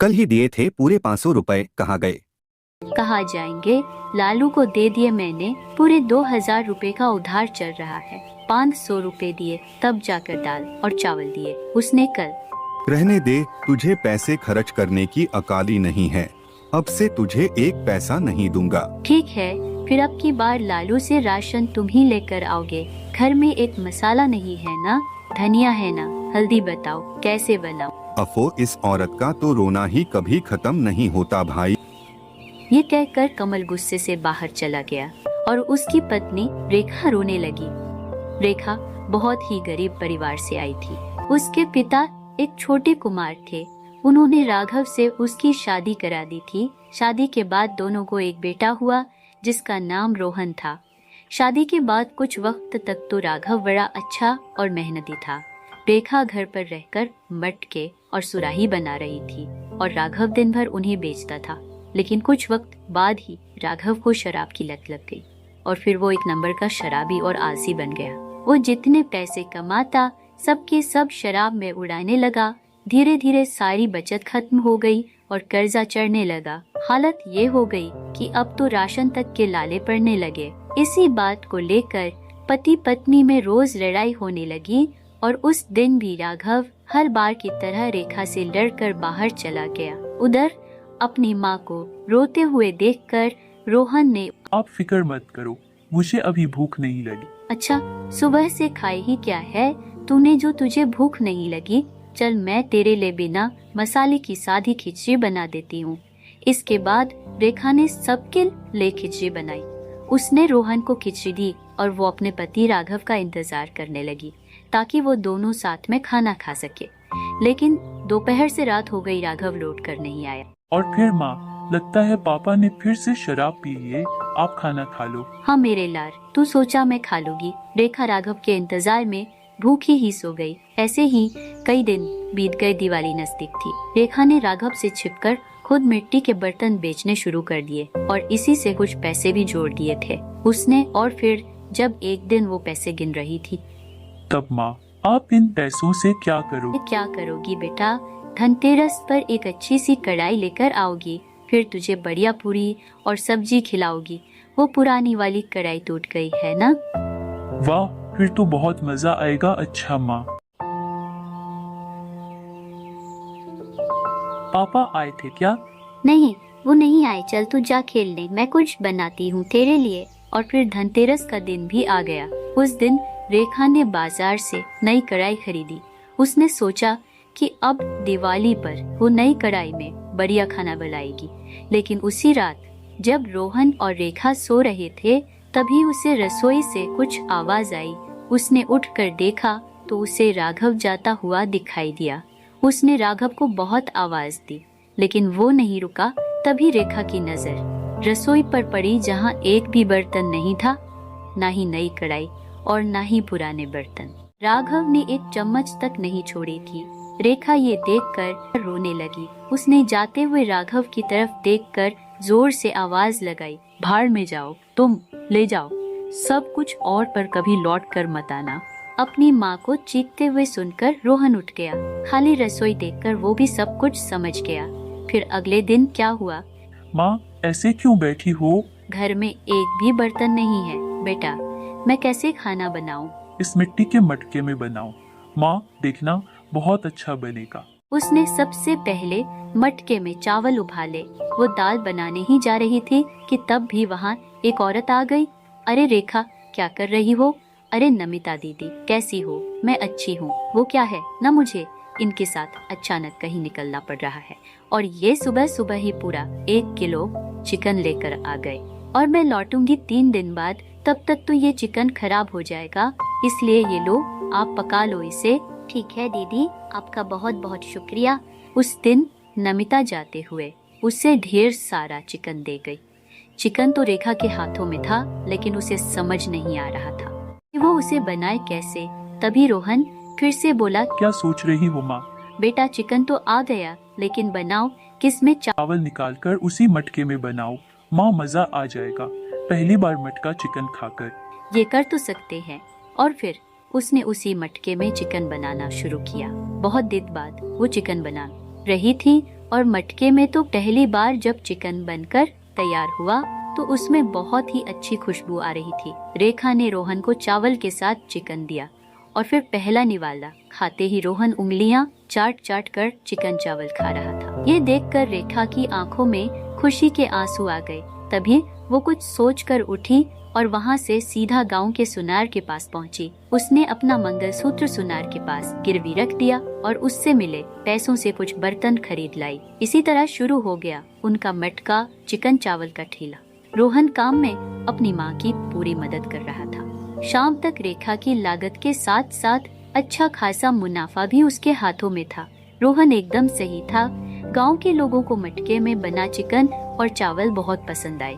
कल ही दिए थे पूरे 500 रुपए, कहाँ गए? कहाँ जाएंगे, लालू को दे दिए मैंने। पूरे 2000 रुपए का उधार चल रहा है। 500 रुपए दिए तब जाकर दाल और चावल दिए उसने कल। रहने दे, तुझे पैसे खर्च करने की अकाली नहीं है। अब से तुझे एक पैसा नहीं दूंगा। ठीक है, फिर अब की बार लालू से राशन तुम ही लेकर आओगे। घर में एक मसाला नहीं है ना, धनिया है ना, हल्दी बताओ कैसे बनाऊं? अफो, इस औरत का तो रोना ही कभी खत्म नहीं होता भाई। ये कहकर कमल गुस्से से बाहर चला गया और उसकी पत्नी रेखा रोने लगी। रेखा बहुत ही गरीब परिवार से आई थी। उसके पिता एक छोटे कुमार थे। उन्होंने राघव से उसकी शादी करा दी थी। शादी के बाद दोनों को एक बेटा हुआ जिसका नाम रोहन था। शादी के बाद कुछ वक्त तक तो राघव बड़ा अच्छा और मेहनती था। रेखा घर पर रहकर मटके और सुराही बना रही थी और राघव दिन भर उन्हें बेचता था। लेकिन कुछ वक्त बाद ही राघव को शराब की लत लग गई और फिर वो एक नंबर का शराबी और आलसी बन गया। वो जितने पैसे कमाता सबके सब शराब में उड़ाने लगा। धीरे धीरे सारी बचत खत्म हो गई और कर्जा चढ़ने लगा। हालत ये हो गई कि अब तो राशन तक के लाले पड़ने लगे। इसी बात को लेकर पति पत्नी में रोज लड़ाई होने लगी और उस दिन भी राघव हर बार की तरह रेखा से लड़कर बाहर चला गया। उधर अपनी माँ को रोते हुए देखकर रोहन ने, आप फिक्र मत करो, मुझे अभी भूख नहीं लगी। अच्छा, सुबह से खाए ही क्या है तूने जो तुझे भूख नहीं लगी? चल मैं तेरे लिए बिना मसाले की सादी खिचड़ी बना देती हूँ। इसके बाद रेखा ने सबके लिए खिचड़ी बनाई। उसने रोहन को खिचड़ी दी और वो अपने पति राघव का इंतजार करने लगी ताकि वो दोनों साथ में खाना खा सके। लेकिन दोपहर से रात हो गई, राघव लौट कर नहीं आया। और फिर माँ, लगता है पापा ने फिर से शराब पी है, आप खाना खा लो। हाँ मेरे लार, तू सोचा मैं खा लूंगी। रेखा राघव के इंतजार में भूखी ही सो गई। ऐसे ही कई दिन बीत गए। दिवाली नजदीक थी। रेखा ने राघव से छिपकर खुद मिट्टी के बर्तन बेचने शुरू कर दिए और इसी से कुछ पैसे भी जोड़ दिए थे उसने। और फिर जब एक दिन वो पैसे गिन रही थी तब माँ, आप इन पैसों से क्या करोगे? क्या करोगी बेटा? धनतेरस पर एक अच्छी सी कढ़ाई लेकर आओगी, फिर तुझे बढ़िया पूरी और सब्जी खिलाओगी। वो पुरानी वाली कढ़ाई टूट गई है ना? वाह, फिर तो बहुत मजा आएगा। अच्छा माँ। पापा आए थे क्या? नहीं, वो नहीं आए। चल तू जा खेलने, मैं कुछ बनाती हूँ तेरे लिए। और फिर धनतेरस का दिन भी आ गया। उस दिन रेखा ने बाजार से नई कढ़ाई खरीदी। उसने सोचा कि अब दिवाली पर वो नई कढ़ाई में बढ़िया खाना बनाएगी। लेकिन उसी रात जब रोहन और रेखा सो रहे थे तभी उसे रसोई से कुछ आवाज आई। उसने उठकर देखा तो उसे राघव जाता हुआ दिखाई दिया। उसने राघव को बहुत आवाज दी लेकिन वो नहीं रुका। तभी रेखा की नजर रसोई पर पड़ी जहाँ एक भी बर्तन नहीं था, ना ही नई कढ़ाई और ना ही पुराने बर्तन। राघव ने एक चम्मच तक नहीं छोड़ी थी। रेखा ये देखकर रोने लगी। उसने जाते हुए राघव की तरफ देखकर जोर से आवाज लगाई, भाड़ में जाओ, तुम ले जाओ सब कुछ और पर कभी लौट कर मत आना। अपनी माँ को चीखते हुए सुनकर रोहन उठ गया। खाली रसोई देखकर वो भी सब कुछ समझ गया। फिर अगले दिन क्या हुआ? माँ, ऐसे क्यों बैठी हो? घर में एक भी बर्तन नहीं है बेटा, मैं कैसे खाना बनाऊं? इस मिट्टी के मटके में बनाओ। माँ देखना, बहुत अच्छा बनेगा। उसने सबसे पहले मटके में चावल उबाले। वो दाल बनाने ही जा रही थी कि तब भी वहाँ एक औरत आ गई। अरे रेखा, क्या कर रही हो? अरे नमिता दीदी, कैसी हो? मैं अच्छी हूँ। वो क्या है ना, मुझे इनके साथ अचानक कहीं निकलना पड़ रहा है और ये सुबह सुबह ही पूरा 1 किलो चिकन लेकर आ गए और मैं लौटूंगी 3 दिन बाद। तब तक तो ये चिकन खराब हो जाएगा, इसलिए ये लो, आप पका लो इसे। ठीक है दीदी, आपका बहुत बहुत शुक्रिया। उस दिन नमिता जाते हुए उसे ढेर सारा चिकन दे गई। चिकन तो रेखा के हाथों में था लेकिन उसे समझ नहीं आ रहा था कि वो उसे बनाए कैसे। तभी रोहन फिर से बोला, क्या सोच रही हो माँ? बेटा चिकन तो आ गया लेकिन बनाओ किसमें? चावल निकालकर उसी मटके में बनाओ माँ, मजा आ जाएगा। पहली बार मटका चिकन खाकर। ये कर तो सकते हैं। और फिर उसने उसी मटके में चिकन बनाना शुरू किया। बहुत देर बाद वो चिकन बना रही थी और मटके में तो पहली बार जब चिकन बनकर तैयार हुआ तो उसमें बहुत ही अच्छी खुशबू आ रही थी। रेखा ने रोहन को चावल के साथ चिकन दिया और फिर पहला निवाला खाते ही रोहन उंगलियां चाट चाट कर चिकन चावल खा रहा था। ये देखकर रेखा की आंखों में खुशी के आंसू आ गए। तभी वो कुछ सोचकर उठी और वहाँ से सीधा गांव के सुनार के पास पहुँची। उसने अपना मंगलसूत्र सुनार के पास गिरवी रख दिया और उससे मिले पैसों से कुछ बर्तन खरीद लाई। इसी तरह शुरू हो गया उनका मटका चिकन चावल का ठेला। रोहन काम में अपनी माँ की पूरी मदद कर रहा था। शाम तक रेखा की लागत के साथ साथ अच्छा खासा मुनाफा भी उसके हाथों में था। रोहन एकदम सही था। गांव के लोगों को मटके में बना चिकन और चावल बहुत पसंद आए।